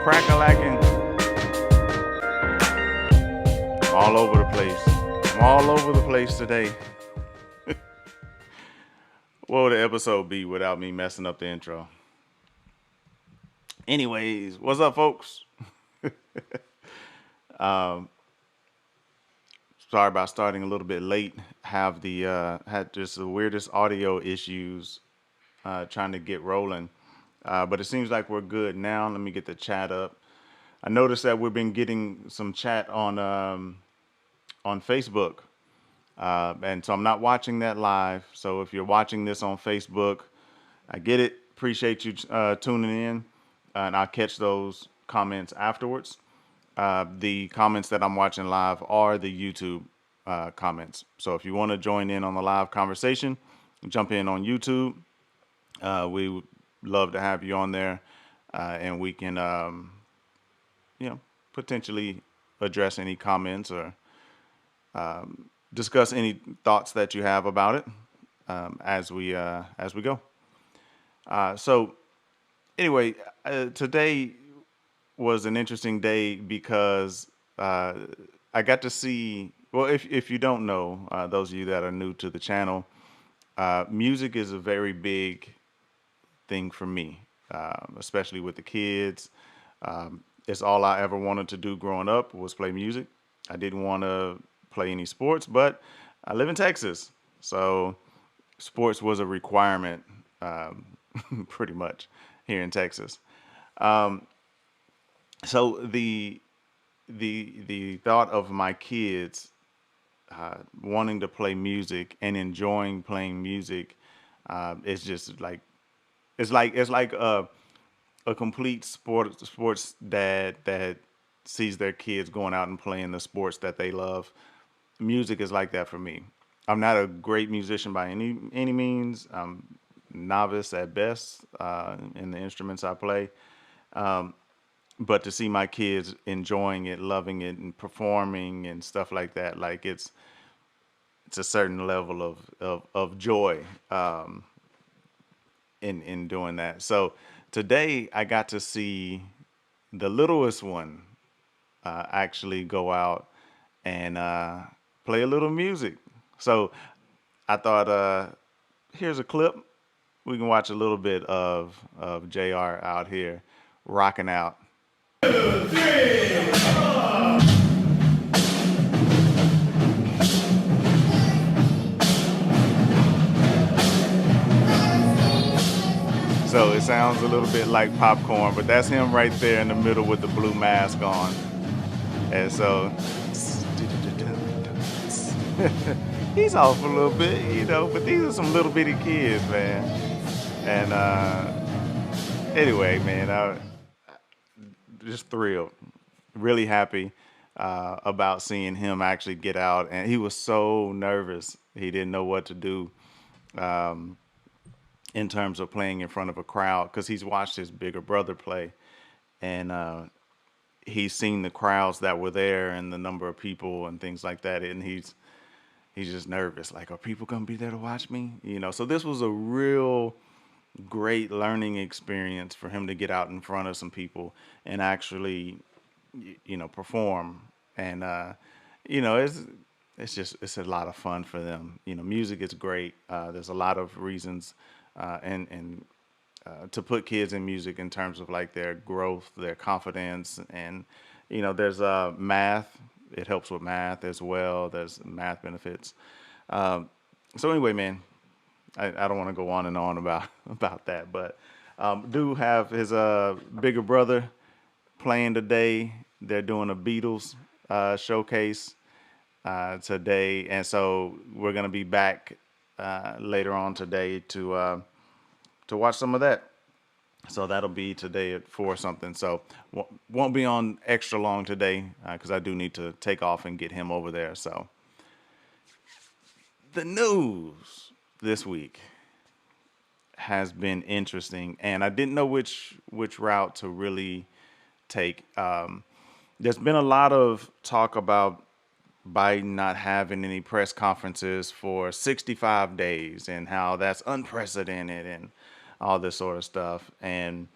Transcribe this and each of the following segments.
crack-a-lacking. I'm all over the place. I'm all over the place today. What would the episode be without me messing up the intro? Anyways, what's up, folks? Sorry about starting a little bit late. Had just the weirdest audio issues trying to get rolling. But it seems like we're good now. Let me get the chat up. I noticed that we've been getting some chat on Facebook. And so I'm not watching that live. So if you're watching this on Facebook, I get it. Appreciate you tuning in. And I'll catch those comments afterwards. The comments that I'm watching live are the YouTube comments. So if you want to join in on the live conversation, jump in on YouTube. We would love to have you on there, and we can, potentially address any comments or discuss any thoughts that you have about it as we go. So anyway, today was an interesting day because I got to see. Well, if you don't know, those of you that are new to the channel, music is a very big thing for me, especially with the kids. It's all I ever wanted to do growing up was play music. I didn't want to play any sports, but I live in Texas, so sports was a requirement, pretty much here in Texas. So the thought of my kids wanting to play music and enjoying playing music is just like it's like a complete sports dad that sees their kids going out and playing the sports that they love. Music is like that for me. I'm not a great musician by any means. I'm novice at best in the instruments I play. But to see my kids enjoying it, loving it, and performing and stuff like that, like it's a certain level of joy in doing that. So today I got to see the littlest one actually go out and play a little music. So I thought, here's a clip. We can watch a little bit of JR out here rocking out. So it sounds a little bit like popcorn, but that's him right there in the middle with the blue mask on. And so he's off a little bit, but these are some little bitty kids, man. And anyway, man, I just thrilled, really happy about seeing him actually get out. And he was so nervous. He didn't know what to do in terms of playing in front of a crowd because he's watched his bigger brother play. And he's seen the crowds that were there and the number of people and things like that. And he's just nervous. Like, are people going to be there to watch me? So this was a real great learning experience for him to get out in front of some people and actually, perform. And, it's a lot of fun for them. Music is great. There's a lot of reasons and to put kids in music in terms of like their growth, their confidence, and there's math. It helps with math as well. There's math benefits. So anyway, man, I don't want to go on and on about that, but do have his bigger brother playing today. They're doing a Beatles showcase today, and so we're gonna be back later on today to watch some of that. So that'll be today at 4 something. So won't be on extra long today because I do need to take off and get him over there. So the news this week has been interesting, and I didn't know which route to really take. There's been a lot of talk about Biden not having any press conferences for 65 days and how that's unprecedented and all this sort of stuff. And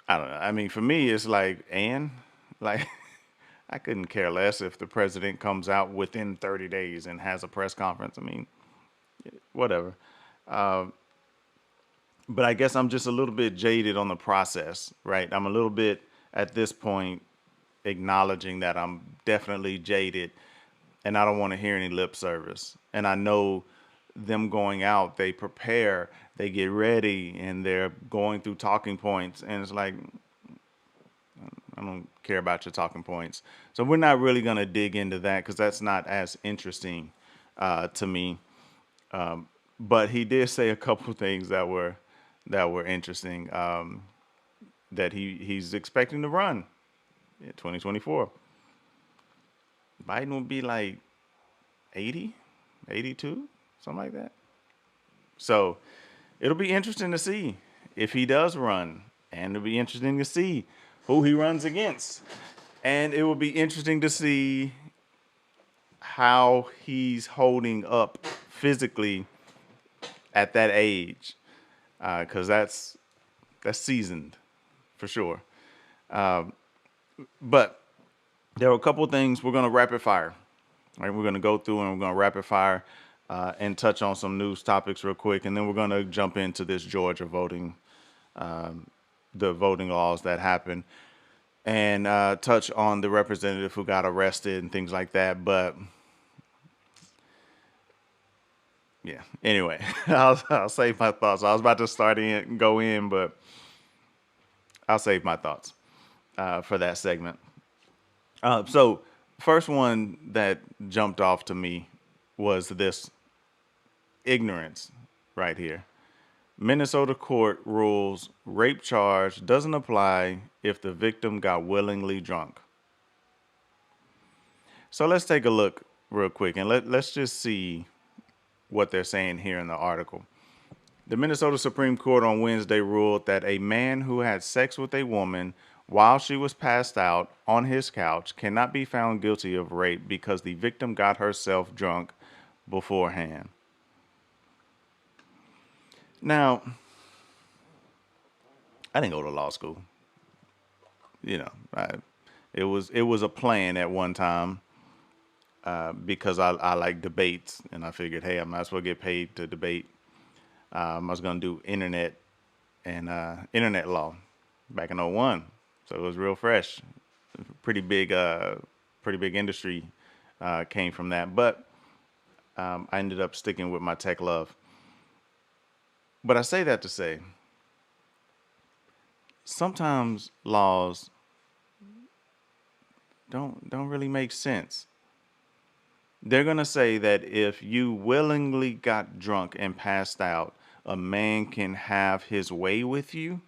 I don't know. I mean, for me, it's like, like, I couldn't care less if the president comes out within 30 days and has a press conference. I mean, whatever. But I guess I'm just a little bit jaded on the process, right? I'm a little bit at this point acknowledging that I'm definitely jaded and I don't want to hear any lip service. And I know them going out, they prepare, they get ready, and they're going through talking points. And it's like, I don't care about your talking points. So we're not really going to dig into that because that's not as interesting to me. But he did say a couple things that were interesting. That he's expecting to run in 2024. Biden will be like 80, 82, something like that. So it'll be interesting to see if he does run, and it'll be interesting to see who he runs against, and it will be interesting to see how he's holding up physically at that age, because that's seasoned for sure. But there are a couple of things we're going to rapid fire. Right, we're going to go through and we're going to rapid fire and touch on some news topics real quick, and then we're going to jump into this Georgia voting, the voting laws that happened, and touch on the representative who got arrested and things like that. But yeah, anyway, I'll save my thoughts. I was about to go in, but I'll save my thoughts for that segment. So first one that jumped off to me was this ignorance right here. Minnesota court rules rape charge doesn't apply if the victim got willingly drunk. So let's take a look real quick and let's just see what they're saying here in the article. The Minnesota Supreme Court on Wednesday ruled that a man who had sex with a woman while she was passed out on his couch cannot be found guilty of rape because the victim got herself drunk beforehand. Now, I didn't go to law school. You know, it was a plan at one time because I like debates, and I figured, hey, I might as well get paid to debate. I was going to do internet and internet law back in '01, so it was real fresh. Pretty big, pretty big industry came from that, but I ended up sticking with my tech love. But I say that to say, sometimes laws don't really make sense. They're gonna say that if you willingly got drunk and passed out, a man can have his way with you,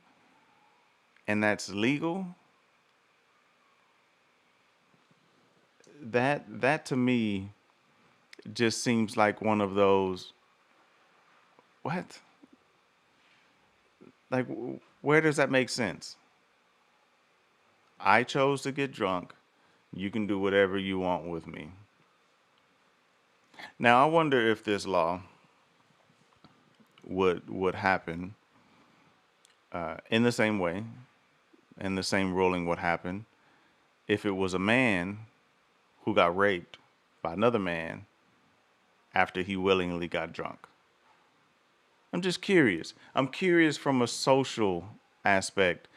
and that's legal. That to me just seems like one of those, what? Like, where does that make sense? I chose to get drunk. You can do whatever you want with me. Now, I wonder if this law would happen in the same way, and the same ruling would happen if it was a man who got raped by another man after he willingly got drunk. I'm just curious. I'm curious from a social aspect.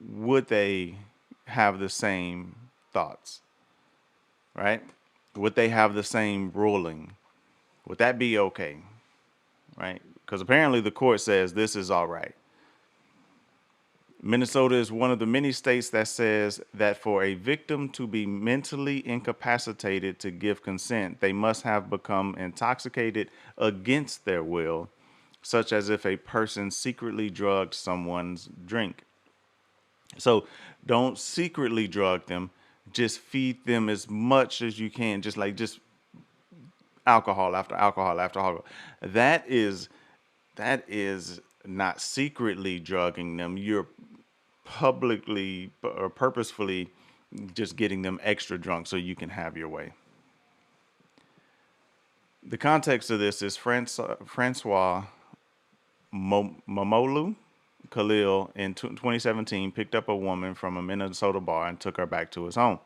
Would they have the same thoughts, right? Would they have the same ruling? Would that be okay, right? Because apparently the court says this is all right. Minnesota is one of the many states that says that for a victim to be mentally incapacitated to give consent, they must have become intoxicated against their will, such as if a person secretly drugged someone's drink. So don't secretly drug them, just feed them as much as you can, just alcohol after alcohol after alcohol. That is not secretly drugging them. You're publicly or purposefully just getting them extra drunk so you can have your way. The context of this is Francois Momolu. Khalil in 2017 picked up a woman from a Minnesota bar and took her back to his home.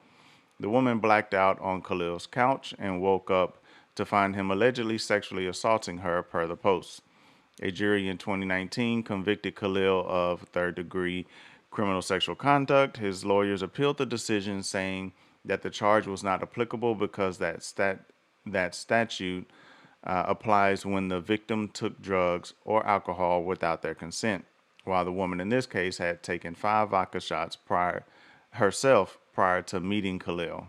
The woman blacked out on Khalil's couch and woke up to find him allegedly sexually assaulting her, per the post. A jury in 2019 convicted Khalil of third degree criminal sexual conduct. His lawyers appealed the decision, saying that the charge was not applicable because that statute applies when the victim took drugs or alcohol without their consent, while the woman in this case had taken 5 vodka shots prior to meeting Khalil.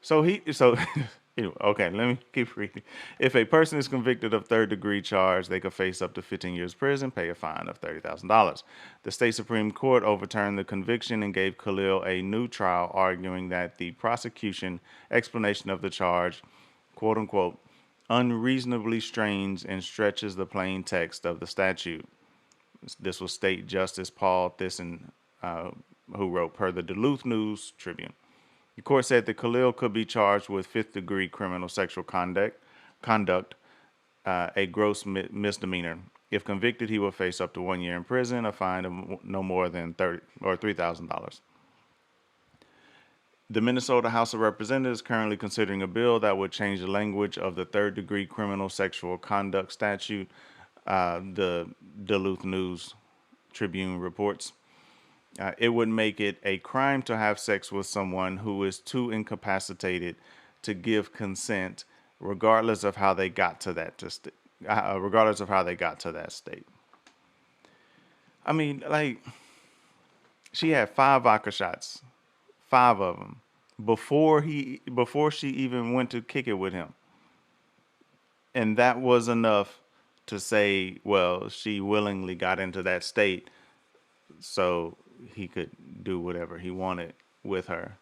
So anyway, okay, let me keep reading. If a person is convicted of third degree charge, they could face up to 15 years prison, pay a fine of $30,000. The state Supreme Court overturned the conviction and gave Khalil a new trial, arguing that the prosecution explanation of the charge, quote unquote, unreasonably strains and stretches the plain text of the statute. This was State Justice Paul Thyssen, who wrote per the Duluth News Tribune. The court said that Khalil could be charged with fifth degree criminal sexual conduct, a gross misdemeanor. If convicted, he will face up to 1 year in prison, a fine of no more than $3,000. The Minnesota House of Representatives is currently considering a bill that would change the language of the third degree criminal sexual conduct statute. The Duluth News Tribune reports. It would make it a crime to have sex with someone who is too incapacitated to give consent, regardless of how they got to that state. I mean, like, she had 5 vodka shots, 5 of them, before she even went to kick it with him, and that was enough to say, well, she willingly got into that state, so he could do whatever he wanted with her.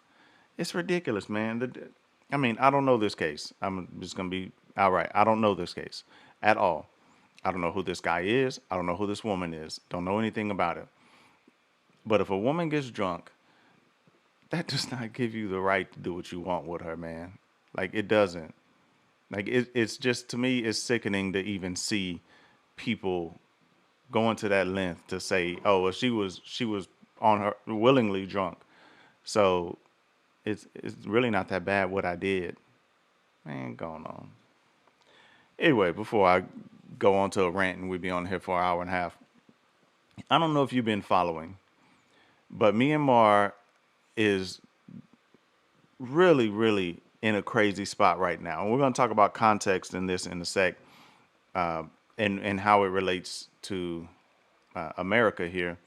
It's ridiculous, man. I mean, I don't know this case. I'm just going to be outright. I don't know this case at all. I don't know who this guy is. I don't know who this woman is. Don't know anything about it. But if a woman gets drunk, that does not give you the right to do what you want with her, man. Like, it doesn't. Like, it's just, to me, it's sickening to even see people going to that length to say, oh, well, she was on her willingly drunk, so it's really not that bad what I did. Man, going on. Anyway, before I go on to a rant and we be on here for an hour and a half, I don't know if you've been following, but Myanmar is really, really in a crazy spot right now. And we're going to talk about context in this in a sec, and how it relates to America here.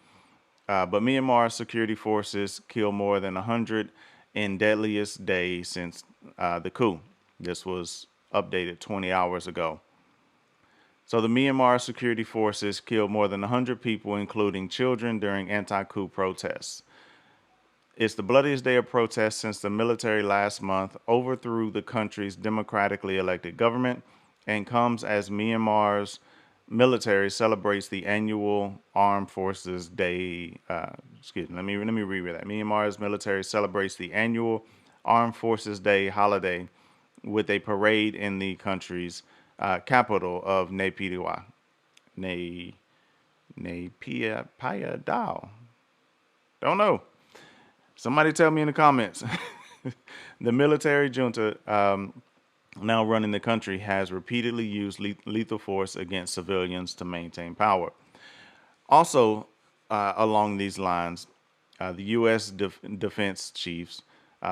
But Myanmar security forces killed more than 100 in deadliest day since the coup. This was updated 20 hours ago. So the Myanmar security forces killed more than 100 people, including children, during anti-coup protests. It's the bloodiest day of protest since the military last month overthrew the country's democratically elected government, and comes as Myanmar's military celebrates the annual Armed Forces Day. Let me reread that. Myanmar's military celebrates the annual Armed Forces Day holiday with a parade in the country's capital of Naypyidaw. Naypyidaw. Don't know. Somebody tell me in the comments. The military junta, now running the country, has repeatedly used lethal force against civilians to maintain power. Also, along these lines, the U.S. defense chiefs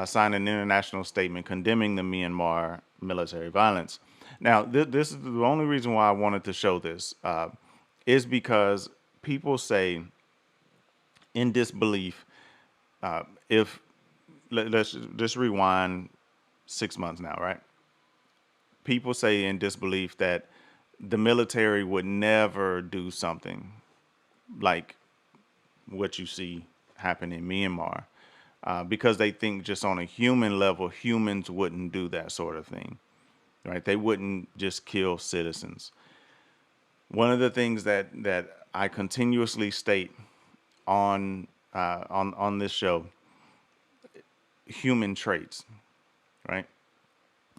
signed an international statement condemning the Myanmar military violence. Now, this is the only reason why I wanted to show this, is because people say in disbelief, if let's just rewind 6 months now, right? People say in disbelief that the military would never do something like what you see happen in Myanmar, because they think just on a human level, humans wouldn't do that sort of thing, right? They wouldn't just kill citizens. One of the things that I continuously state on this show, human traits, right?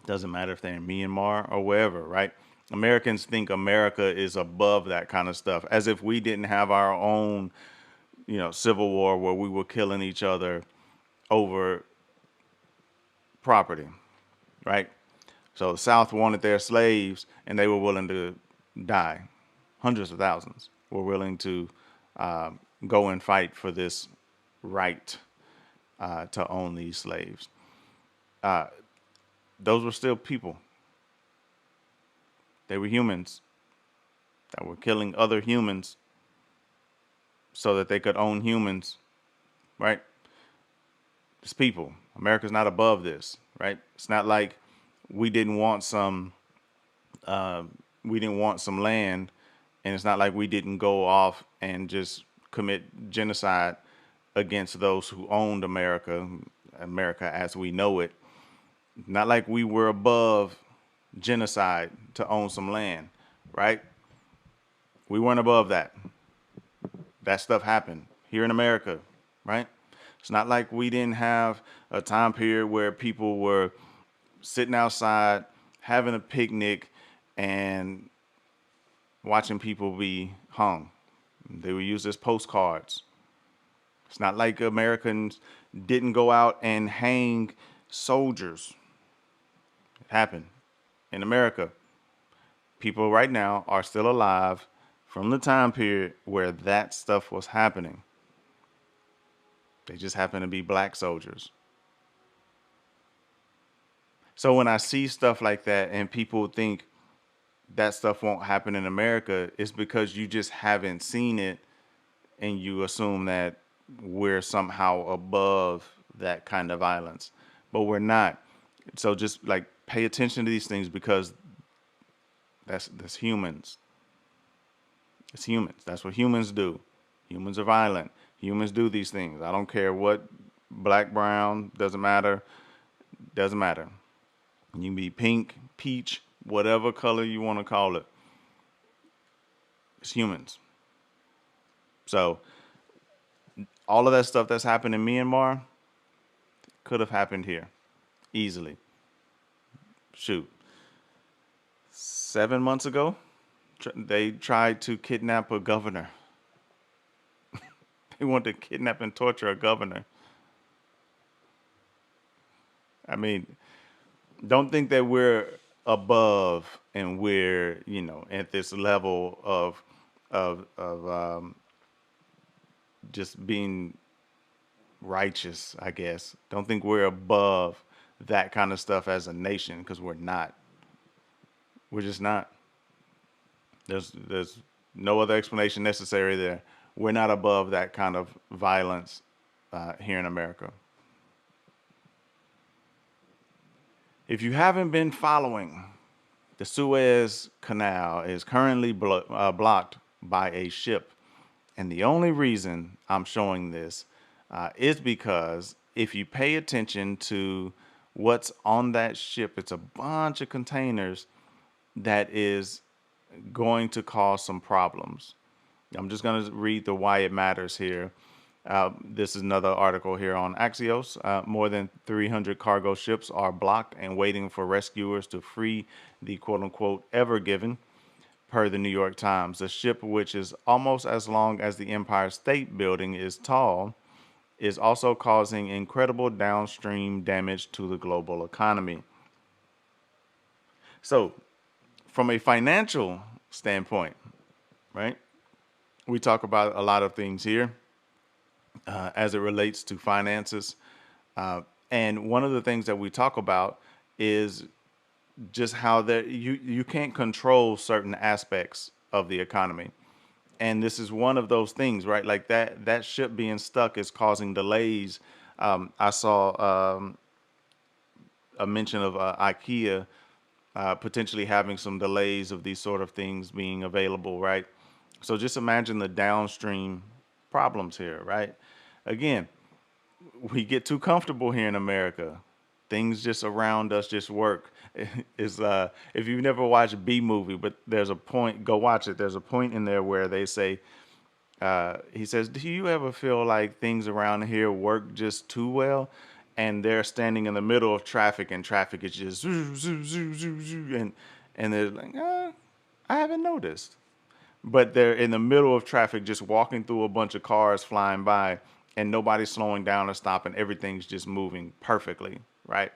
Doesn't matter if they're in Myanmar or wherever, right? Americans think America is above that kind of stuff, as if we didn't have our own, civil war where we were killing each other over property, right? So the South wanted their slaves, and they were willing to die. Hundreds of thousands were willing to go and fight for this right to own these slaves. Those were still people. They were humans that were killing other humans so that they could own humans, right? It's people. America's not above this, right? It's not like we didn't want some uh, we didn't want some land, and it's not like we didn't go off and just commit genocide against those who owned America, America as we know it. Not like we were above genocide to own some land, right? We weren't above that. That stuff happened here in America, right? It's not like we didn't have a time period where people were sitting outside having a picnic and watching people be hung. They were used as postcards. It's not like Americans didn't go out and hang soldiers. It happened in America. People right now are still alive from the time period where that stuff was happening. They just happen to be black soldiers. So when I see stuff like that and people think that stuff won't happen in America, it's because you just haven't seen it and you assume that we're somehow above that kind of violence. But we're not. So just like pay attention to these things because that's humans. It's humans. That's what humans do. Humans are violent. Humans do these things. I don't care what black, brown, doesn't matter. Doesn't matter. You can be pink, peach, whatever color you want to call it. It's humans. So all of that stuff that's happened in Myanmar could have happened here easily. Shoot. 7 months ago, they tried to kidnap a governor. They wanted to kidnap and torture a governor. I mean, don't think that we're above and we're, at this level of just being righteous, I guess. Don't think we're above that kind of stuff as a nation because we're not. We're just not. There's no other explanation necessary there. We're not above that kind of violence here in America. If you haven't been following, the Suez Canal is currently blocked by a ship. And the only reason I'm showing this is because if you pay attention to what's on that ship, it's a bunch of containers that is going to cause some problems. I'm just going to read the why it matters here. This is another article here on Axios. More than 300 cargo ships are blocked and waiting for rescuers to free the quote unquote Ever Given, per the New York Times. The ship, which is almost as long as the Empire State Building is tall, is also causing incredible downstream damage to the global economy. So, from a financial standpoint, right, we talk about a lot of things here as it relates to finances. And one of the things that we talk about is just how that you can't control certain aspects of the economy. And this is one of those things, right? Like that ship being stuck is causing delays. I saw a mention of IKEA potentially having some delays of these sort of things being available, right? So just imagine the downstream problems here, right? Again, we get too comfortable here in America. Things just around us just work. Is if you've never watched B movie, but there's a point, go watch it. There's a point in there where they say, he says, "Do you ever feel like things around here work just too well?" And they're standing in the middle of traffic, and traffic is just zoo, zoo, zoo, zoo, zoo, And they're like, I haven't noticed. But they're in the middle of traffic, just walking through a bunch of cars flying by, and nobody's slowing down or stopping. Everything's just moving perfectly, right?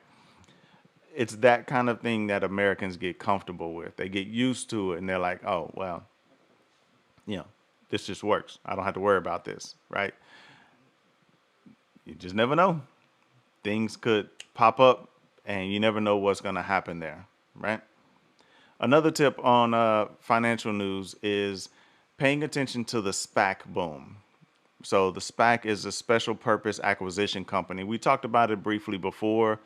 It's that kind of thing that Americans get comfortable with. They get used to it, and they're like, oh, well, you know, this just works. I don't have to worry about this, right? You just never know. Things could pop up, and you never know what's going to happen there, right? Another tip on financial news is paying attention to the SPAC boom. So the SPAC is a special purpose acquisition company. We talked about it briefly before,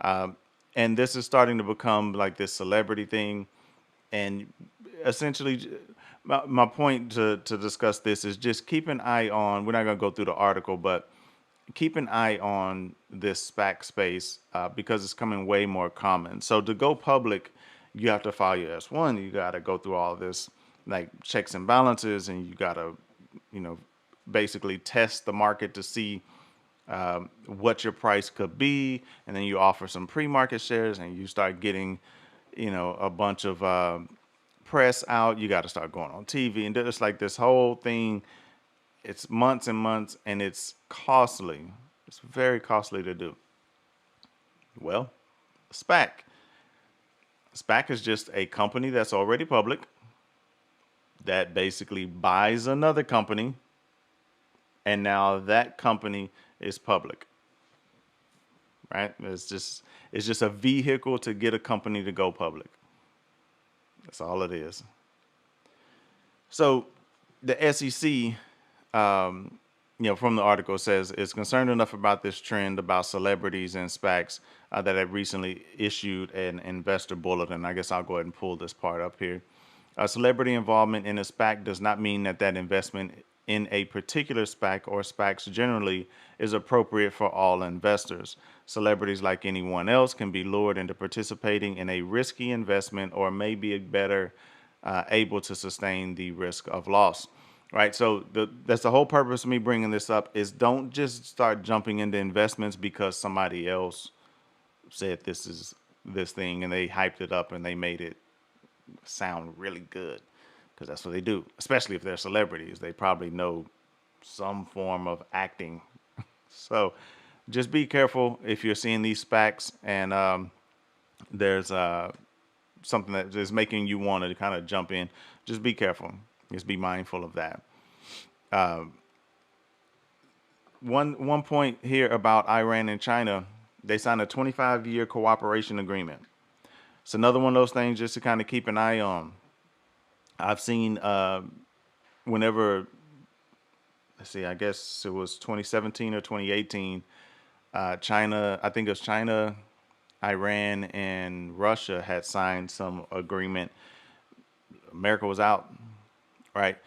and this is starting to become like this celebrity thing. And essentially, my point to discuss this is just keep an eye on. We're not going to go through the article, but keep an eye on this SPAC space because it's coming way more common. So to go public, you have to file your S1. You got to go through all this like checks and balances, and you got to, you know, basically test the market to see what your price could be, and then you offer some pre-market shares, and you start getting, you know, a bunch of press out. You got to start going on TV, and it's like this whole thing. It's months and months, and it's costly. It's very costly to do. Well, SPAC. SPAC is just a company that's already public that basically buys another company, and now that company is public, right? It's just a vehicle to get a company to go public. That's all it is. So the SEC, from the article says is concerned enough about this trend about celebrities and SPACs that have recently issued an investor bulletin. I guess I'll go ahead and pull this part up here. Celebrity involvement in a SPAC does not mean that investment in a particular SPAC or SPACs generally is appropriate for all investors. Celebrities, like anyone else, can be lured into participating in a risky investment or may be better able to sustain the risk of loss. Right. So that's the whole purpose of me bringing this up is don't just start jumping into investments because somebody else said this is this thing and they hyped it up and they made it sound really good, because that's what they do, especially if they're celebrities. They probably know some form of acting. So just be careful if you're seeing these SPACs and there's something that is making you want to kind of jump in. Just be careful. Just be mindful of that. One point here about Iran and China, they signed a 25-year cooperation agreement. It's another one of those things just to kind of keep an eye on. I've seen whenever, let's see, I guess it was 2017 or 2018, China, I think it was China, Iran, and Russia had signed some agreement. America was out, right?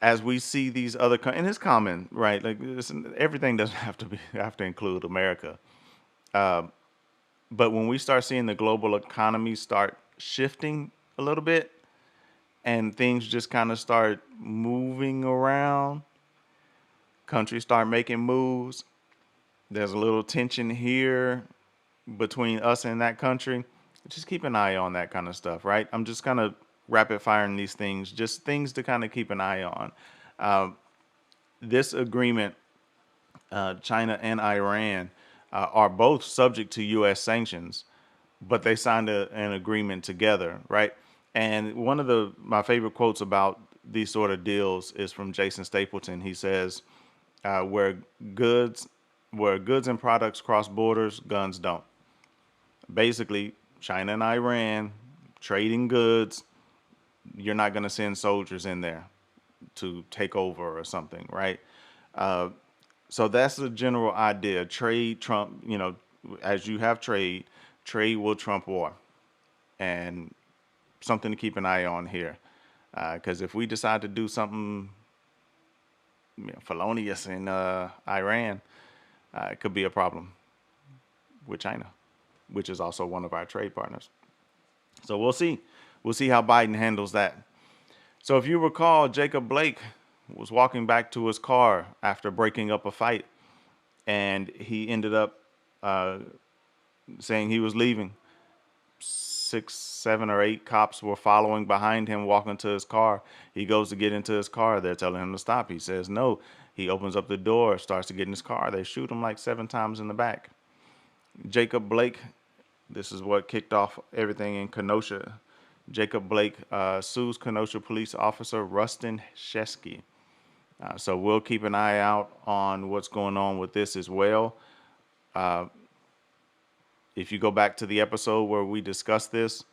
As we see these other, and it's common, right? Like listen, everything doesn't have to include America. But when we start seeing the global economy start shifting a little bit, and things just kind of start moving around, countries start making moves. There's a little tension here between us and that country. Just keep an eye on that kind of stuff, right? I'm just kind of rapid firing these things, just things to kind of keep an eye on. This agreement, China and Iran are both subject to U.S. sanctions, but they signed an agreement together, right? And one of my favorite quotes about these sort of deals is from Jason Stapleton. He says, "Where goods and products cross borders, guns don't." Basically, China and Iran trading goods. You're not going to send soldiers in there to take over or something, right? So that's the general idea. Trade trump, as you have trade will trump war, and something to keep an eye on here. Because if we decide to do something felonious in Iran, it could be a problem with China, which is also one of our trade partners. So we'll see. We'll see how Biden handles that. So if you recall, Jacob Blake was walking back to his car after breaking up a fight, and he ended up saying he was leaving. 6, 7, or 8 cops were following behind him, walking to his car. He goes to get into his car. They're telling him to stop. He says no. He opens up the door, starts to get in his car. They shoot him like 7 times in the back. Jacob Blake, this is what kicked off everything in Kenosha. Jacob Blake sues Kenosha police officer Rustin Shesky. So we'll keep an eye out on what's going on with this as well. If you go back to the episode where we discussed this,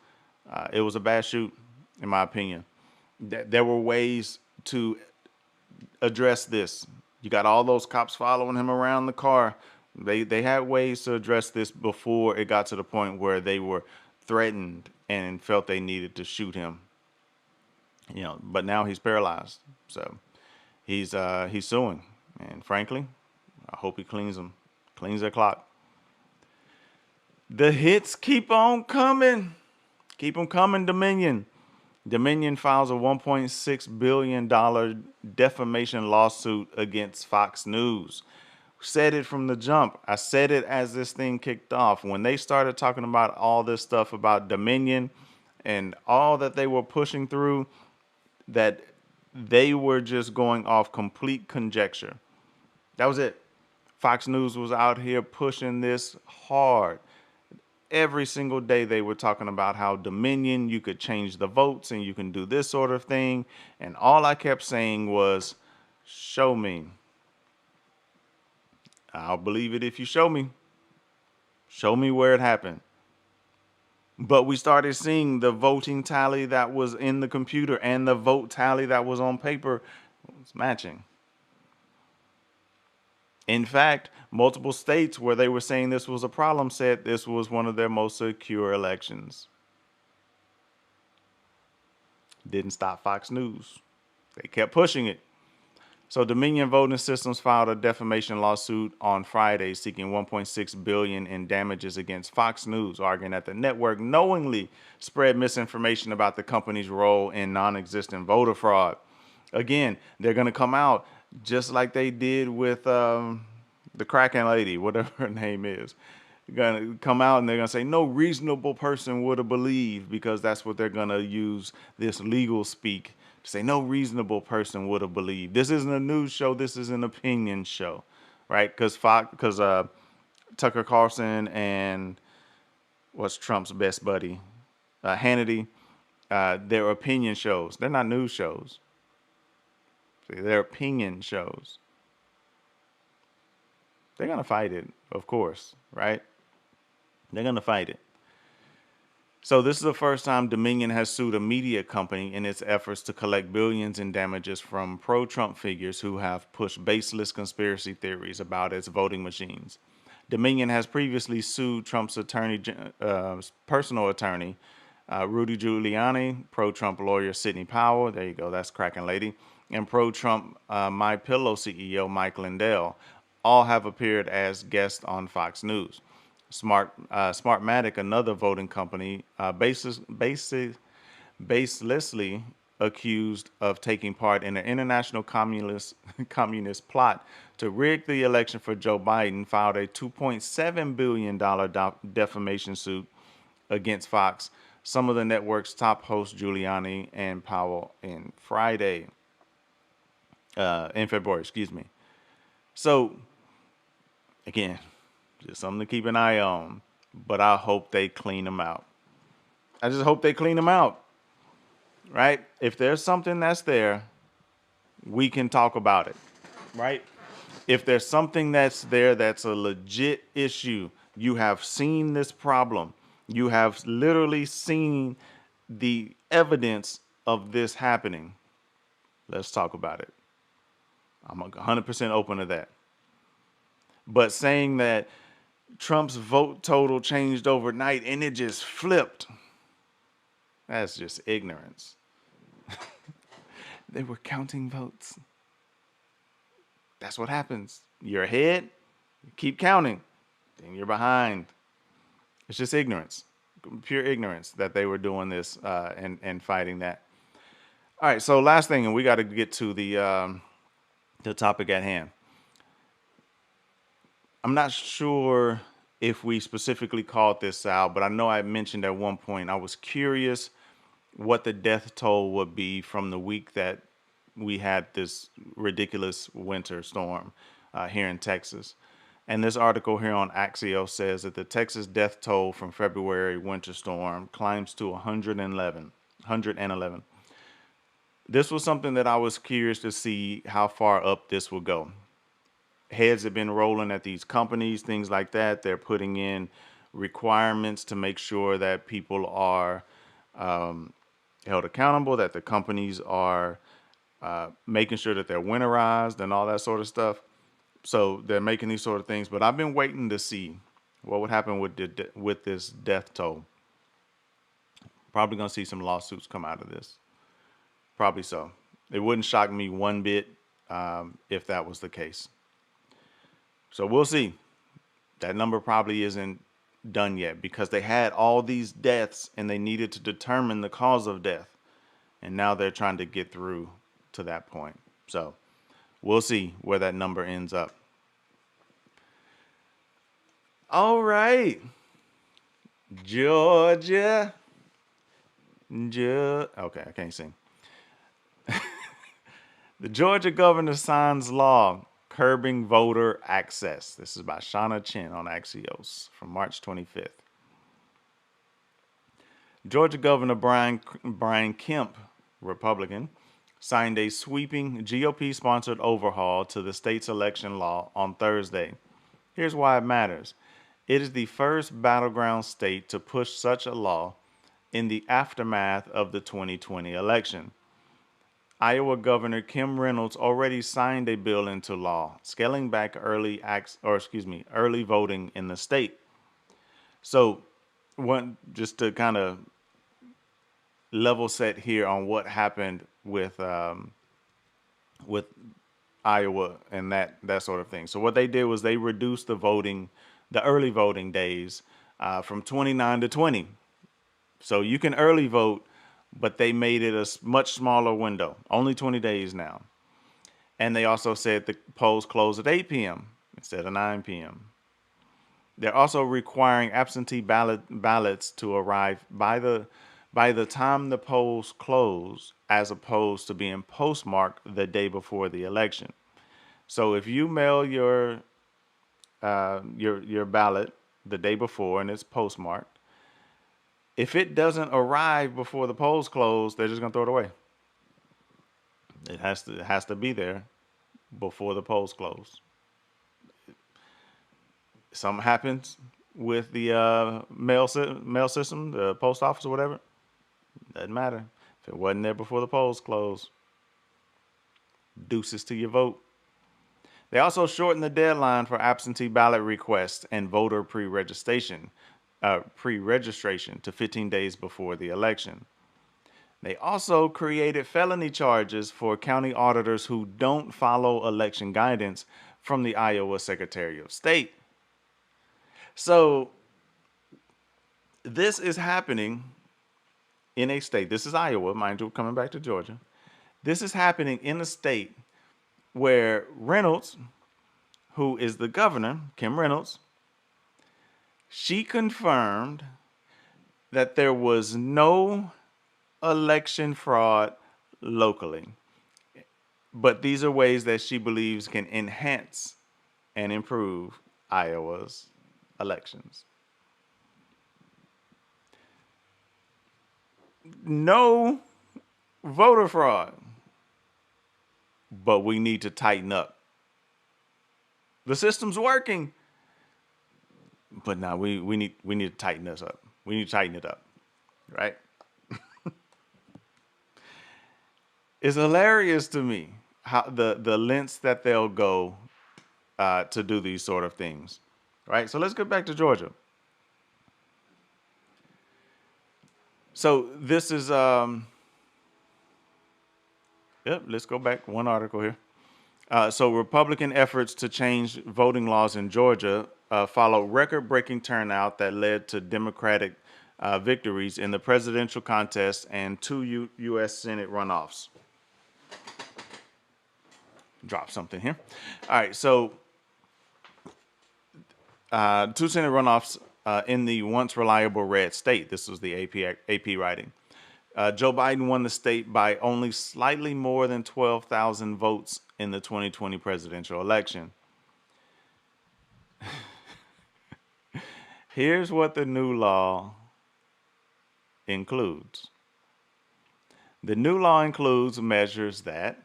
it was a bad shoot, in my opinion. There were ways to address this. You got all those cops following him around the car. They had ways to address this before it got to the point where they were threatened and felt they needed to shoot him. But now he's paralyzed. So he's suing. And frankly, I hope he cleans their clock. The hits keep on coming. Keep them coming, Dominion. Dominion files a $1.6 billion defamation lawsuit against Fox News. Said it from the jump. I said it as this thing kicked off. When they started talking about all this stuff about Dominion and all that they were pushing through, that they were just going off complete conjecture. That was it. Fox News was out here pushing this hard. Every single day they were talking about how Dominion, you could change the votes and you can do this sort of thing. And all I kept saying was, show me. I'll believe it if you show me. Show me where it happened. But we started seeing the voting tally that was in the computer and the vote tally that was on paper was matching. In fact, multiple states where they were saying this was a problem said this was one of their most secure elections. Didn't stop Fox News. They kept pushing it. So Dominion Voting Systems filed a defamation lawsuit on Friday seeking $1.6 billion in damages against Fox News, arguing that the network knowingly spread misinformation about the company's role in non-existent voter fraud. Again, they're going to come out just like they did with the Kraken lady, whatever her name is. They're going to come out and they're going to say no reasonable person would have believed, because that's what they're going to use this legal speak to say. No reasonable person would have believed. This isn't a news show. This is an opinion show, right? Because Tucker Carlson and what's Trump's best buddy, Hannity, they're opinion shows. They're not news shows. They're opinion shows. They're going to fight it, of course, right? They're going to fight it. So this is the first time Dominion has sued a media company in its efforts to collect billions in damages from pro-Trump figures who have pushed baseless conspiracy theories about its voting machines. Dominion has previously sued Trump's personal attorney, Rudy Giuliani, pro-Trump lawyer Sidney Powell, there you go, that's Kraken lady, and pro-Trump MyPillow CEO Mike Lindell. All have appeared as guests on Fox News. Smartmatic, another voting company, baselessly accused of taking part in an international communist plot to rig the election for Joe Biden, filed a $2.7 billion defamation suit against Fox, some of the network's top hosts Giuliani and Powell, in February. So, again, just something to keep an eye on, but I hope they clean them out. I just hope they clean them out, right? If there's something that's there, we can talk about it, right? If there's something that's there that's a legit issue, you have seen this problem, you have literally seen the evidence of this happening, let's talk about it. I'm 100% open to that. But saying that Trump's vote total changed overnight and it just flipped, that's just ignorance. They were counting votes. That's what happens. You're ahead, you keep counting, then you're behind. It's just ignorance, pure ignorance that they were doing this and fighting that. All right, so last thing, and we got to get to the topic at hand. I'm not sure if we specifically called this out, but I know I mentioned at one point I was curious what the death toll would be from the week that we had this ridiculous winter storm here in Texas. And this article here on Axios says that the Texas death toll from February winter storm climbs to 111. 111. This was something that I was curious to see how far up this will go. Heads have been rolling at these companies, things like that. They're putting in requirements to make sure that people are held accountable, that the companies are making sure that they're winterized and all that sort of stuff. So they're making these sort of things. But I've been waiting to see what would happen with this death toll. Probably going to see some lawsuits come out of this. Probably so. It wouldn't shock me one bit if that was the case. So we'll see. That number probably isn't done yet because they had all these deaths and they needed to determine the cause of death. And now they're trying to get through to that point. So we'll see where that number ends up. All right. Georgia. Okay, I can't sing. The Georgia governor signs law curbing voter access. This is by Shauna Chin on Axios from March 25th. Georgia Governor Brian Kemp, Republican, signed a sweeping GOP-sponsored overhaul to the state's election law on Thursday. Here's why it matters. It is the first battleground state to push such a law in the aftermath of the 2020 election. Iowa Governor Kim Reynolds already signed a bill into law, scaling back early voting in the state. So, just to kind of level set here on what happened with Iowa and that sort of thing. So what they did was they reduced the early voting days from 29 to 20. So you can early vote, but they made it a much smaller window, only 20 days now. And they also said the polls close at 8 p.m. instead of 9 p.m. They're also requiring absentee ballots to arrive by the time the polls close, as opposed to being postmarked the day before the election. So if you mail your ballot the day before and it's postmarked, if it doesn't arrive before the polls close, they're just gonna throw it away. It has to be there before the polls close. Something happens with the mail system, the post office or whatever, doesn't matter. If it wasn't there before the polls close, deuces to your vote. They also shortened the deadline for absentee ballot requests and voter pre-registration to 15 days before the election. They also created felony charges for county auditors who don't follow election guidance from the Iowa Secretary of State. So this is happening in a state. This is Iowa, mind you, coming back to Georgia. This is happening in a state where Reynolds, who is the governor, Kim Reynolds, she confirmed that there was no election fraud locally. But these are ways that she believes can enhance and improve Iowa's elections. No voter fraud, but we need to tighten up. The system's working, but now we need to tighten this up. We need to tighten it up, right? It's hilarious to me how the lengths that they'll go to do these sort of things, right? So let's get back to Georgia. So this is let's go back one article here. So Republican efforts to change voting laws in Georgia follow record-breaking turnout that led to Democratic victories in the presidential contest and 2 U.S. Senate runoffs. Drop something here. All right, so Two Senate runoffs in the once reliable red state. This was the AP writing. Joe Biden won the state by only slightly more than 12,000 votes in the 2020 presidential election. Here's what the new law includes. The new law includes measures that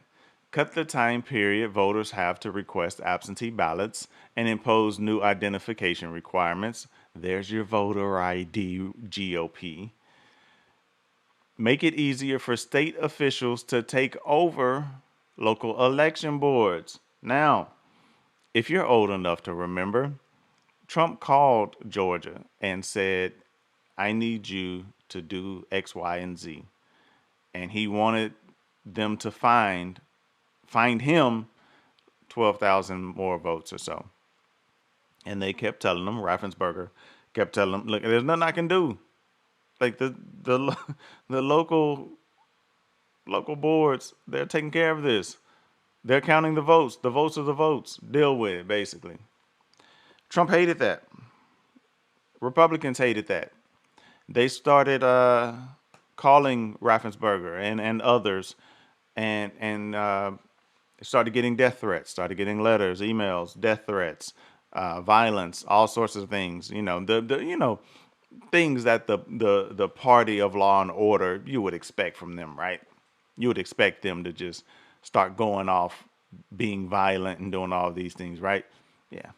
cut the time period voters have to request absentee ballots and impose new identification requirements. There's your voter ID, GOP. Make it easier for state officials to take over local election boards. Now, if you're old enough to remember, Trump called Georgia and said, I need you to do X, Y, and Z. And he wanted them to find him 12,000 more votes or so. And they kept telling him, Raffensperger kept telling him, look, there's nothing I can do. Like the the local boards, they're taking care of this. They're counting the votes. The votes are the votes. Deal with it, basically. Trump hated that. Republicans hated that. They started calling Raffensperger and others, and started getting death threats, started getting letters, emails, death threats, violence, all sorts of things. The things that the party of law and order you would expect from them, right? You would expect them to just start going off, being violent and doing all these things, right? Yeah,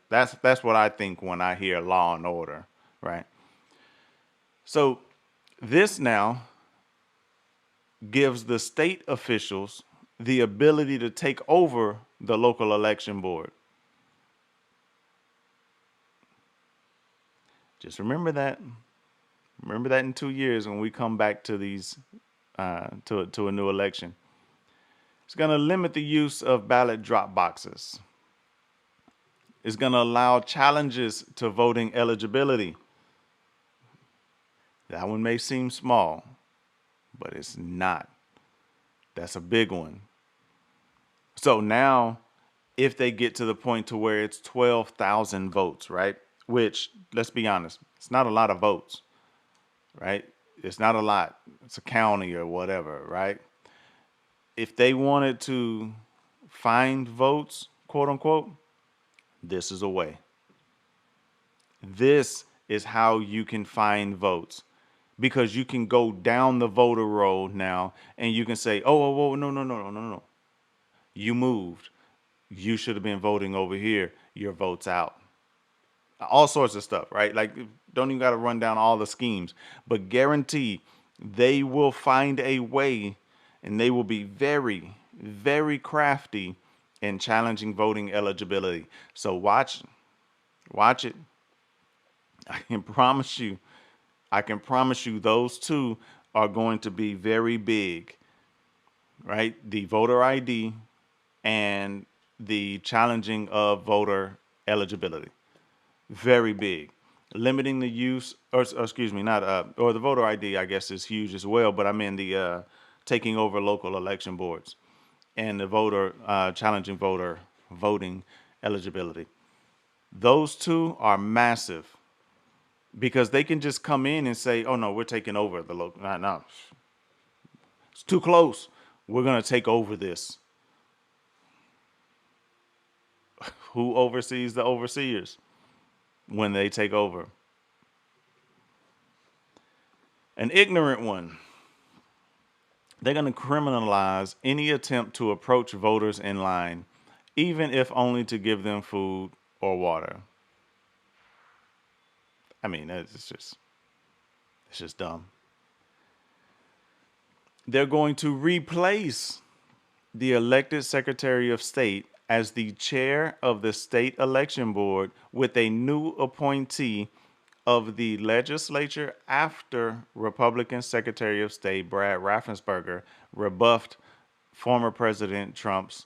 that's what I think when I hear law and order, right? So this now gives the state officials the ability to take over the local election board. Just remember that. Remember that in 2 years when we come back to these to a new election. It's going to limit the use of ballot drop boxes. It's going to allow challenges to voting eligibility. That one may seem small, but it's not. That's a big one. So now, if they get to the point to where it's 12,000 votes, right? Which, let's be honest, it's not a lot of votes, right? It's not a lot. It's a county or whatever, right? If they wanted to find votes, quote unquote, this is a way. This is how you can find votes, because you can go down the voter roll now and you can say, oh, no, no, no, no, no, no. You moved. You should have been voting over here. Your vote's out. All sorts of stuff, right? Like, don't even got to run down all the schemes, but guarantee they will find a way, and they will be very, very crafty in challenging voting eligibility. So watch it. I can promise you those two are going to be very big, right? The voter ID and the challenging of voter eligibility. Very big. Limiting the use, or excuse me, or the voter ID, I guess, is huge as well. But I mean the taking over local election boards and the challenging voter voting eligibility. Those two are massive, because they can just come in and say, oh no, we're taking over the local. No, it's too close. We're going to take over this. Who oversees the overseers when they take over? An ignorant one. They're going to criminalize any attempt to approach voters in line, even if only to give them food or water. I mean, it's just dumb. They're going to replace the elected Secretary of State as the chair of the state election board with a new appointee of the legislature after Republican Secretary of State Brad Raffensperger rebuffed former President Trump's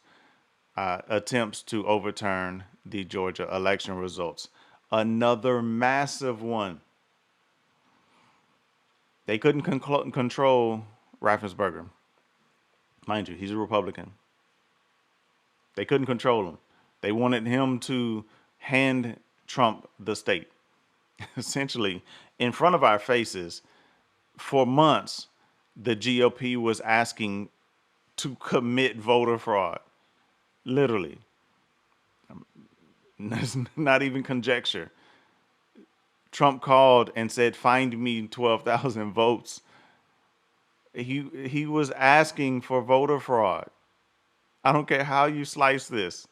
attempts to overturn the Georgia election results. Another massive one. They couldn't control Raffensperger. Mind you, he's a Republican. They couldn't control him. They wanted him to hand Trump the state, essentially in front of our faces. For months, the GOP was asking to commit voter fraud. Literally. That's not even conjecture. Trump called and said, "Find me 12,000 votes." He was asking for voter fraud. I don't care how you slice this.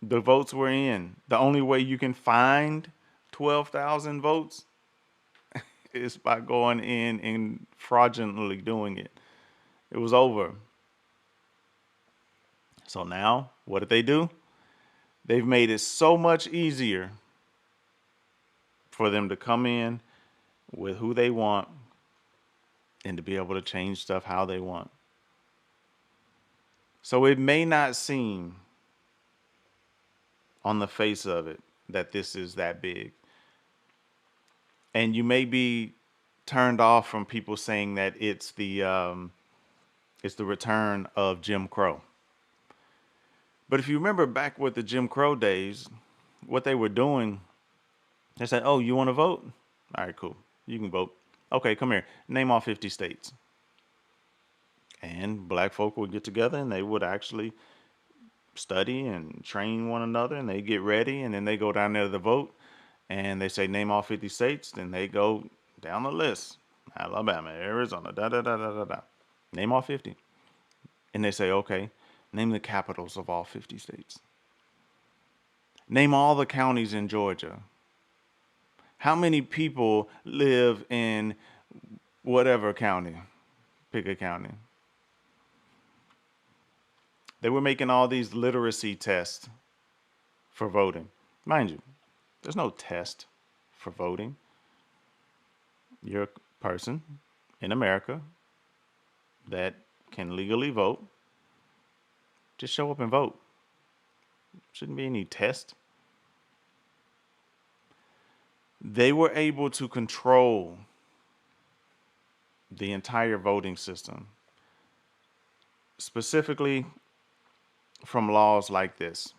The votes were in. The only way you can find 12,000 votes is by going in and fraudulently doing it. It was over. So now, what did they do? They've made it so much easier for them to come in with who they want and to be able to change stuff how they want. So it may not seem on the face of it that this is that big. And you may be turned off from people saying that it's the return of Jim Crow. But if you remember back with the Jim Crow days, what they were doing, they said, "Oh, you want to vote? All right, cool. You can vote. Okay, come here. Name all 50 states." And black folk would get together and they would actually study and train one another, and they get ready, and then they go down there to the vote and they say, "Name all 50 states." Then they go down the list: Alabama, Arizona, da da da da da da. Name all 50. And they say, "Okay, name the capitals of all 50 states. Name all the counties in Georgia. How many people live in whatever county? Pick a county." They were making all these literacy tests for voting. Mind you, there's no test for voting. You're a person in America that can legally vote. Just show up and vote. Shouldn't be any test. They were able to control the entire voting system, specifically from laws like this.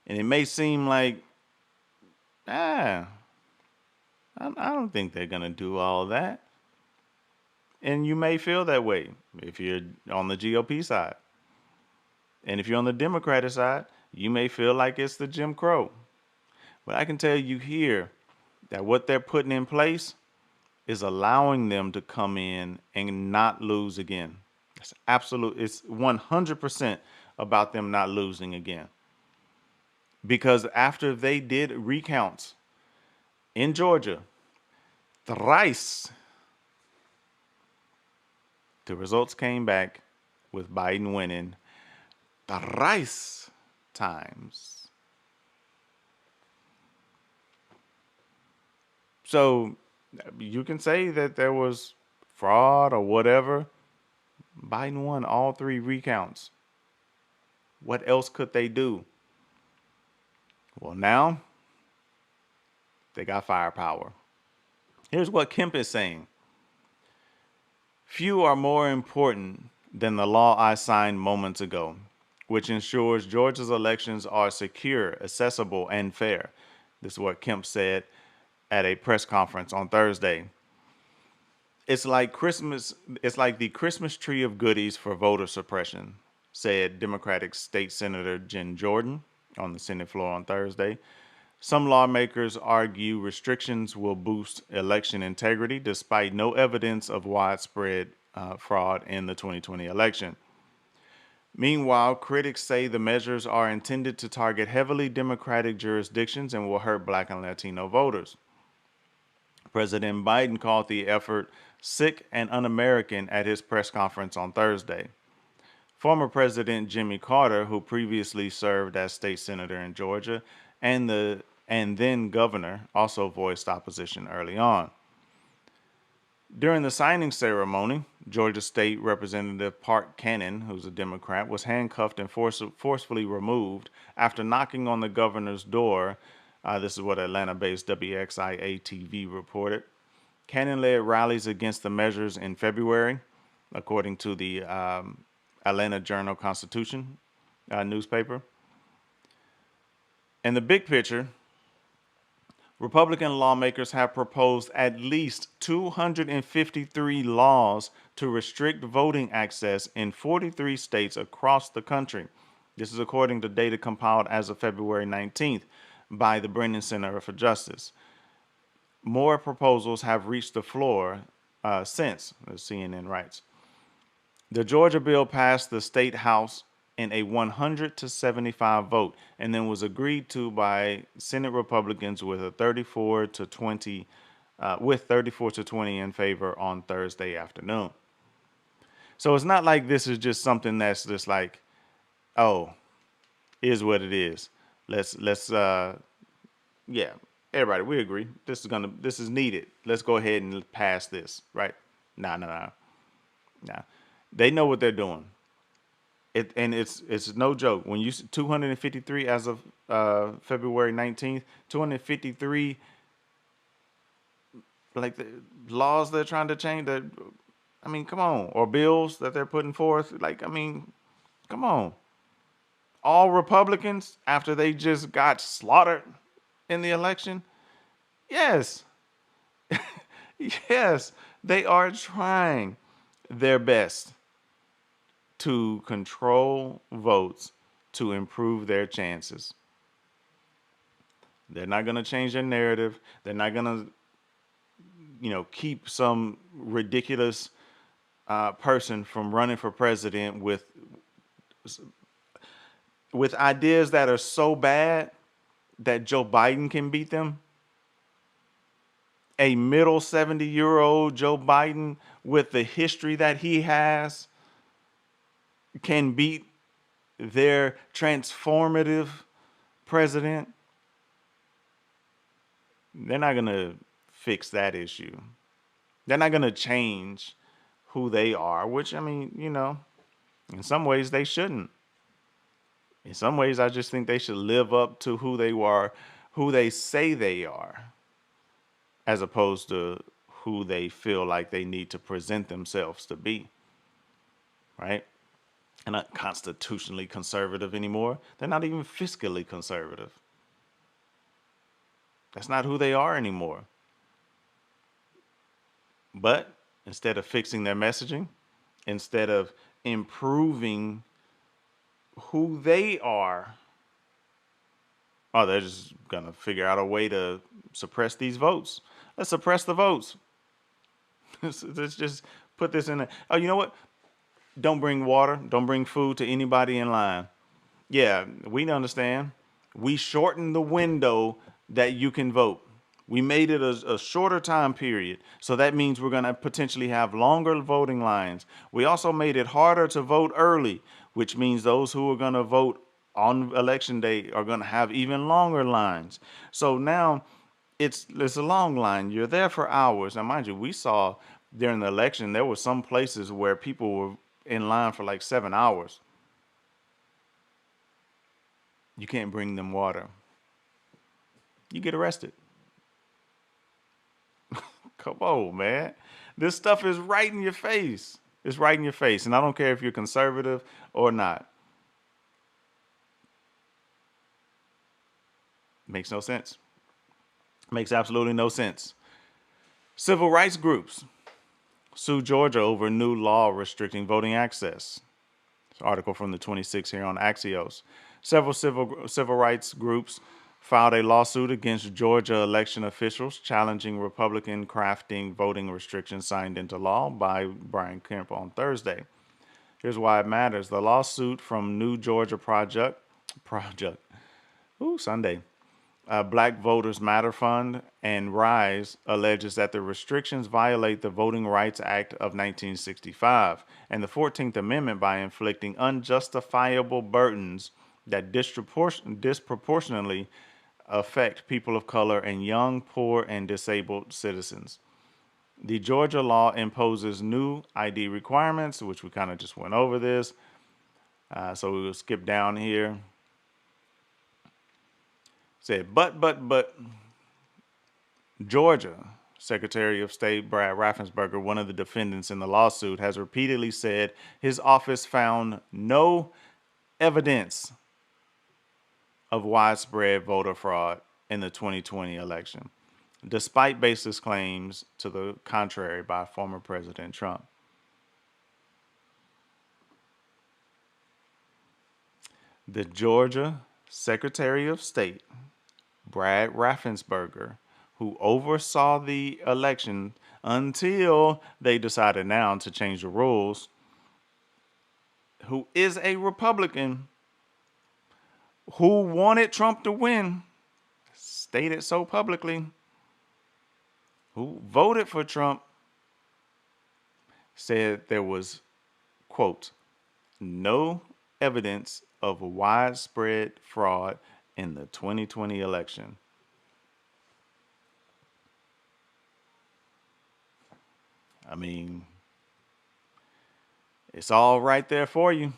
And it may seem like, I don't think they're going to do all that. And you may feel that way if you're on the GOP side. And if you're on the Democratic side, you may feel like it's the Jim Crow. But I can tell you here that what they're putting in place is allowing them to come in and not lose again. It's 100% about them not losing again. Because after they did recounts in Georgia, thrice, the results came back with Biden winning thrice times. So you can say that there was fraud or whatever. Biden won all 3 recounts. What else could they do? Well, now they got firepower. Here's what Kemp is saying. "Few are more important than the law I signed moments ago, which ensures Georgia's elections are secure, accessible, and fair." This is what Kemp said at a press conference on Thursday. It's like the Christmas tree of goodies for voter suppression, said Democratic State Senator Jen Jordan on the Senate floor on Thursday. Some lawmakers argue restrictions will boost election integrity despite no evidence of widespread fraud in the 2020 election. Meanwhile, critics say the measures are intended to target heavily Democratic jurisdictions and will hurt Black and Latino voters. President Biden called the effort sick and un-American at his press conference on Thursday. Former President Jimmy Carter, who previously served as state senator in Georgia and then governor, also voiced opposition early on. During the signing ceremony, Georgia State Representative Park Cannon, who's a Democrat, was handcuffed and forcefully removed after knocking on the governor's door. This is what Atlanta-based WXIA-TV reported. Cannon led rallies against the measures in February, according to the Atlanta Journal-Constitution newspaper. In the big picture, Republican lawmakers have proposed at least 253 laws to restrict voting access in 43 states across the country. This is according to data compiled as of February 19th by the Brennan Center for Justice. More proposals have reached the floor since, as CNN writes. The Georgia bill passed the state house in a 100-75 vote and then was agreed to by Senate Republicans with a 34 to 20 in favor on Thursday afternoon. So it's not like this is just something that's just like, oh, is what it is. Let's yeah, everybody, we agree. This is needed. Let's go ahead and pass this, right? Nah. They know what they're doing. It's no joke. When you 253 as of February 19th, 253 like the laws they're trying to change. That I mean, come on, or bills that they're putting forth. Like I mean, come on. All Republicans after they just got slaughtered in the election. Yes, yes, they are trying their best to control votes to improve their chances. They're not going to change their narrative. They're not going to, keep some ridiculous person from running for president with ideas that are so bad that Joe Biden can beat them. A middle 70-year-old Joe Biden with the history that he has can beat their transformative president. They're not going to fix that issue. They're not going to change who they are, which, I mean, in some ways they shouldn't. In some ways, I just think they should live up to who they are, who they say they are, as opposed to who they feel like they need to present themselves to be, right? They're not constitutionally conservative anymore. They're not even fiscally conservative. That's not who they are anymore. But instead of fixing their messaging, instead of improving who they are, they're just going to figure out a way to suppress these votes. Let's suppress the votes. Let's just put this in there. Oh, you know what? Don't bring water. Don't bring food to anybody in line. Yeah, we understand. We shortened the window that you can vote. We made it a shorter time period. So that means we're going to potentially have longer voting lines. We also made it harder to vote early, which means those who are going to vote on election day are going to have even longer lines. So now it's a long line. You're there for hours. Now, mind you, we saw during the election, there were some places where people were in line for like 7 hours. You can't bring them water. You get arrested. Come on, man. This stuff is right in your face. It's right in your face. And I don't care if you're conservative or not. Makes no sense. Makes absolutely no sense. Civil rights groups sue Georgia over new law restricting voting access. It's an article from the 26th here on Axios. Several civil rights groups filed a lawsuit against Georgia election officials challenging Republican crafting voting restrictions signed into law by Brian Kemp on Thursday. Here's why it matters. The lawsuit from New Georgia Project, Sunday, Black Voters Matter Fund, and RISE alleges that the restrictions violate the Voting Rights Act of 1965 and the 14th Amendment by inflicting unjustifiable burdens that disproportionately affect people of color and young, poor, and disabled citizens. The Georgia law imposes new ID requirements, which we kind of just went over this. So we will skip down here. Said, but, Georgia Secretary of State Brad Raffensperger, one of the defendants in the lawsuit, has repeatedly said his office found no evidence of widespread voter fraud in the 2020 election, despite baseless claims to the contrary by former President Trump. The Georgia Secretary of State, Brad Raffensperger, who oversaw the election until they decided now to change the rules, who is a Republican who wanted Trump to win, stated so publicly, who voted for Trump, said there was, quote, no evidence of widespread fraud in the 2020 election. I mean, it's all right there for you.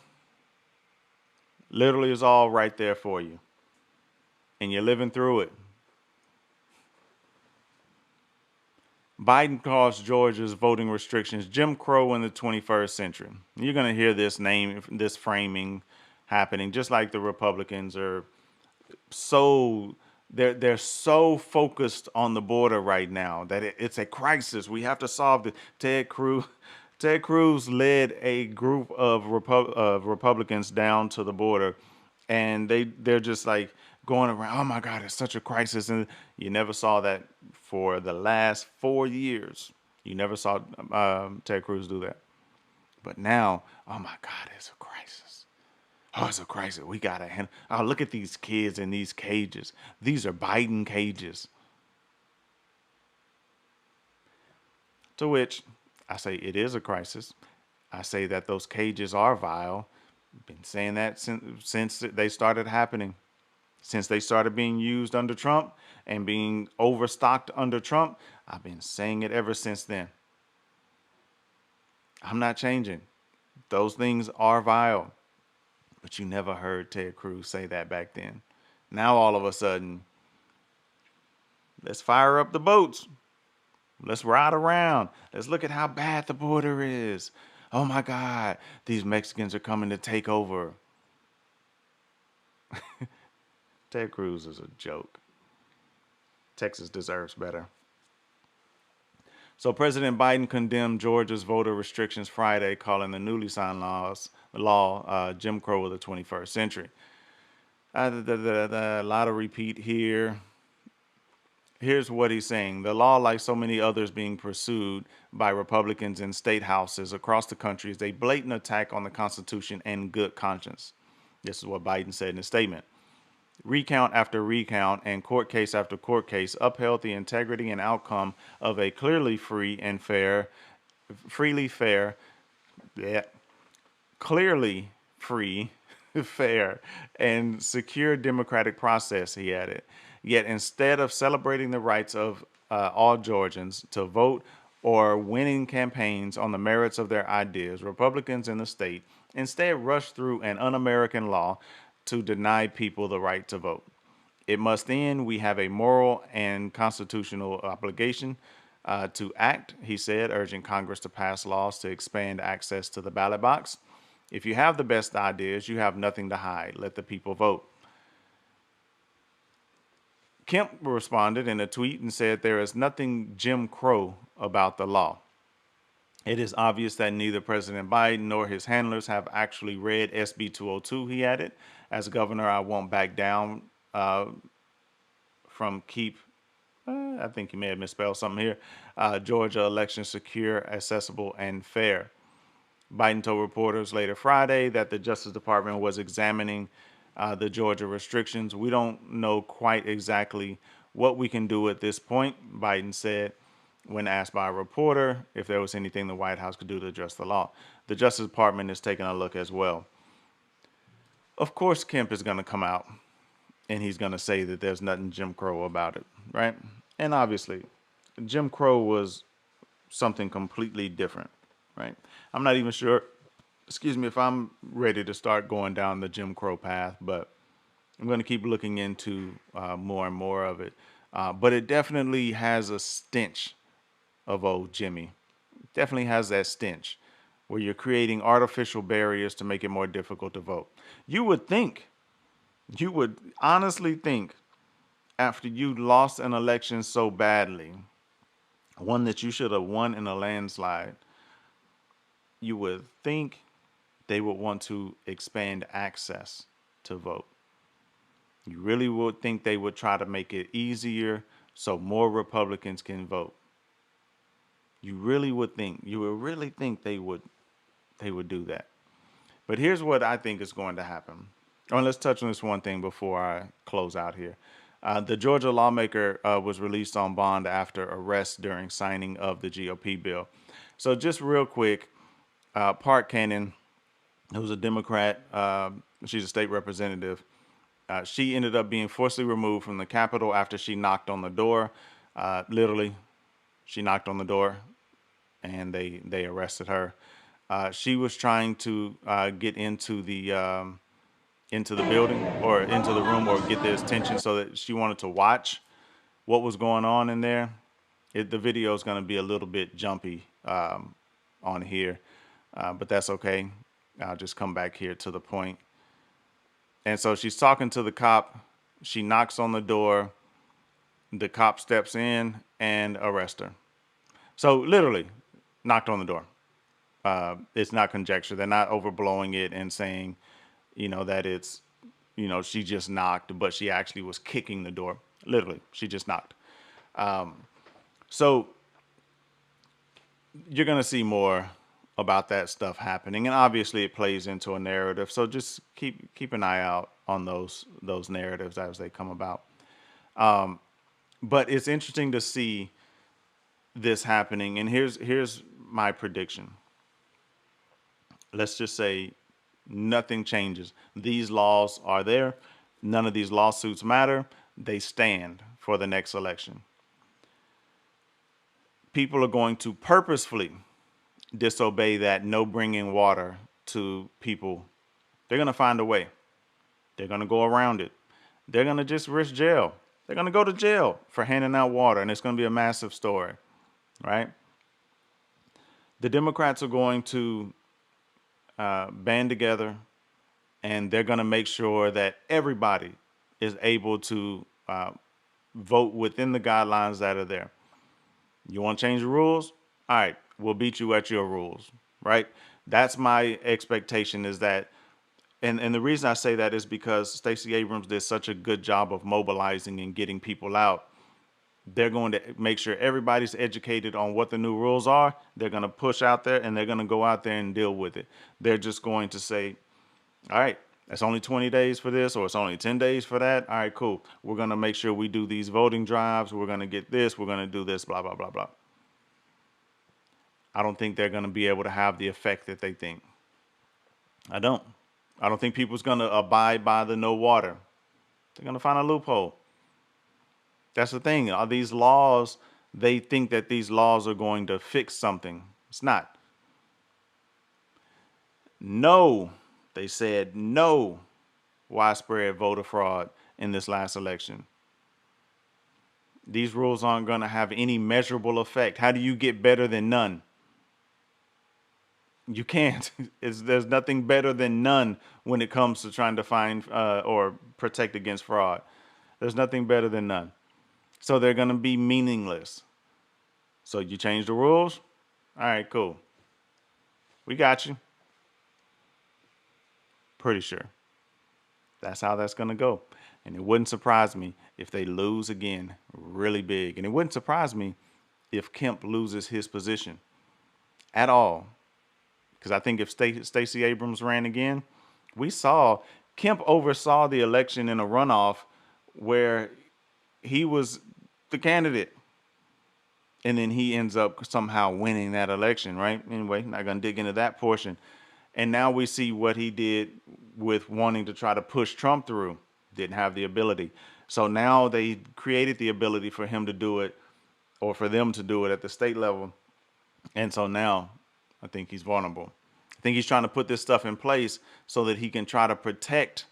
Literally, it's all right there for you. And you're living through it. Biden calls Georgia's voting restrictions Jim Crow in the 21st century. You're going to hear this framing happening, just like the Republicans are so they're so focused on the border right now that it's a crisis. We have to solve it. Ted Cruz led a group of Republicans down to the border, and they're just like going around. Oh my God, it's such a crisis, and you never saw that for the last 4 years. You never saw Ted Cruz do that, but now, oh my God, it's a crisis. Oh, it's a crisis. We gotta handle. Oh, look at these kids in these cages. These are Biden cages. To which I say it is a crisis. I say that those cages are vile. Been saying that since they started happening, since they started being used under Trump and being overstocked under Trump. I've been saying it ever since then. I'm not changing. Those things are vile. But you never heard Ted Cruz say that back then. Now all of a sudden, let's fire up the boats. Let's ride around. Let's look at how bad the border is. Oh my God, these Mexicans are coming to take over. Ted Cruz is a joke. Texas deserves better. So President Biden condemned Georgia's voter restrictions Friday, calling the newly signed law Jim Crow of the 21st century. A lot of repeat here. Here's what he's saying. The law, like so many others being pursued by Republicans in state houses across the country, is a blatant attack on the Constitution and good conscience. This is what Biden said in his statement. Recount after recount and court case after court case upheld the integrity and outcome of a clearly free and fair, freely fair, yeah, clearly free, fair, and secure democratic process, he added. Yet instead of celebrating the rights of all Georgians to vote or winning campaigns on the merits of their ideas, Republicans in the state instead rushed through an un-American law to deny people the right to vote. It must end. We have a moral and constitutional obligation to act, he said, urging Congress to pass laws to expand access to the ballot box. If you have the best ideas, you have nothing to hide. Let the people vote. Kemp responded in a tweet and said there is nothing Jim Crow about the law. It is obvious that neither President Biden nor his handlers have actually read SB 202, he added. As governor, I won't back down from keep, I think he may have misspelled something here, Georgia election secure, accessible, and fair. Biden told reporters later Friday that the Justice Department was examining the Georgia restrictions. We don't know quite exactly what we can do at this point, Biden said when asked by a reporter if there was anything the White House could do to address the law. The Justice Department is taking a look as well. Of course, Kemp is going to come out and he's going to say that there's nothing Jim Crow about it, right? And obviously, Jim Crow was something completely different, right? I'm not even sure, if I'm ready to start going down the Jim Crow path, but I'm going to keep looking into more and more of it. But it definitely has a stench of old Jimmy. Definitely has that stench where you're creating artificial barriers to make it more difficult to vote. You would think You would honestly think after you lost an election so badly, one that you should have won in a landslide, you would think they would want to expand access to vote. You really would think they would try to make it easier so more Republicans can vote. You would really think they would do that. But here's what I think is going to happen. Oh, and let's touch on this one thing before I close out here. The Georgia lawmaker was released on bond after arrest during signing of the GOP bill. So just real quick, Park Cannon, who's a Democrat, she's a state representative. She ended up being forcibly removed from the Capitol after she knocked on the door. Literally, she knocked on the door, and they arrested her. She was trying to get into the building or into the room or get their attention so that she wanted to watch what was going on in there. The video is going to be a little bit jumpy on here, but that's okay. I'll just come back here to the point. And so she's talking to the cop. She knocks on the door. The cop steps in and arrests her. So literally knocked on the door. It's not conjecture. They're not overblowing it and saying, that it's, she just knocked, but she actually was kicking the door. Literally, she just knocked. So you're going to see more about that stuff happening, and obviously it plays into a narrative. So just keep an eye out on those narratives as they come about. But it's interesting to see this happening, and here's my prediction. Let's just say nothing changes. These laws are there. None of these lawsuits matter. They stand for the next election. People are going to purposefully disobey that no bringing water to people. They're going to find a way. They're going to go around it. They're going to just risk jail. They're going to go to jail for handing out water, and it's going to be a massive story, right? The Democrats are going to band together, and they're going to make sure that everybody is able to vote within the guidelines that are there. You want to change the rules? All right, we'll beat you at your rules, right? That's my expectation, is that, and the reason I say that is because Stacey Abrams did such a good job of mobilizing and getting people out. They're going to make sure everybody's educated on what the new rules are. They're going to push out there, and they're going to go out there and deal with it. They're just going to say, all right, it's only 20 days for this, or it's only 10 days for that. All right, cool. We're going to make sure we do these voting drives. We're going to get this. We're going to do this, blah, blah, blah, blah. I don't think they're going to be able to have the effect that they think. I don't think people's going to abide by the no water. They're going to find a loophole. That's the thing. Are these laws, they think that these laws are going to fix something. It's not. No, they said no widespread voter fraud in this last election. These rules aren't going to have any measurable effect. How do you get better than none? You can't. There's nothing better than none when it comes to trying to find or protect against fraud. There's nothing better than none. So they're going to be meaningless. So you change the rules? All right, cool. We got you. Pretty sure. That's how that's going to go. And it wouldn't surprise me if they lose again really big. And it wouldn't surprise me if Kemp loses his position at all. Because I think if Stacey Abrams ran again, we saw Kemp oversaw the election in a runoff where he was the candidate. And then he ends up somehow winning that election, right? Anyway, not going to dig into that portion. And now we see what he did with wanting to try to push Trump through. Didn't have the ability. So now they created the ability for him to do it, or for them to do it at the state level. And so now I think he's vulnerable. I think he's trying to put this stuff in place so that he can try to protect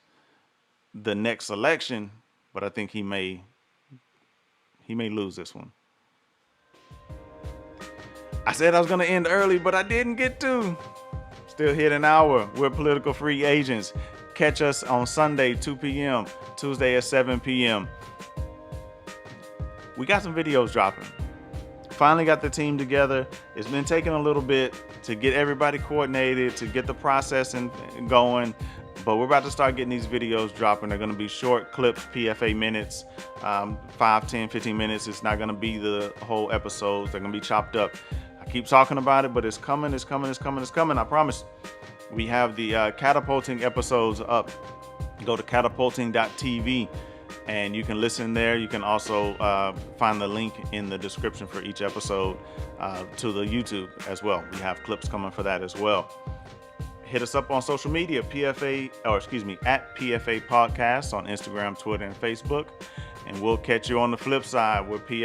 the next election, but I think he may lose this one. I said I was going to end early, but I didn't get to. Still hit an hour. We're political free agents. catch us on Sunday, 2 p.m., Tuesday at 7 p.m. We got some videos dropping. Finally got the team together. It's been taking a little bit to get everybody coordinated, to get the process going, but we're about to start getting these videos dropping. They're going to be short clips, PFA minutes, 5, 10, 15 minutes. It's not going to be the whole episodes. They're going to be chopped up. I keep talking about it, but it's coming, it's coming, it's coming, it's coming. I promise. We have the catapulting episodes up. Go to catapulting.tv and you can listen there. You can also find the link in the description for each episode to the YouTube as well. We have clips coming for that as well. Hit us up on social media, at PFA Podcast on Instagram, Twitter, and Facebook. And we'll catch you on the flip side with PFA.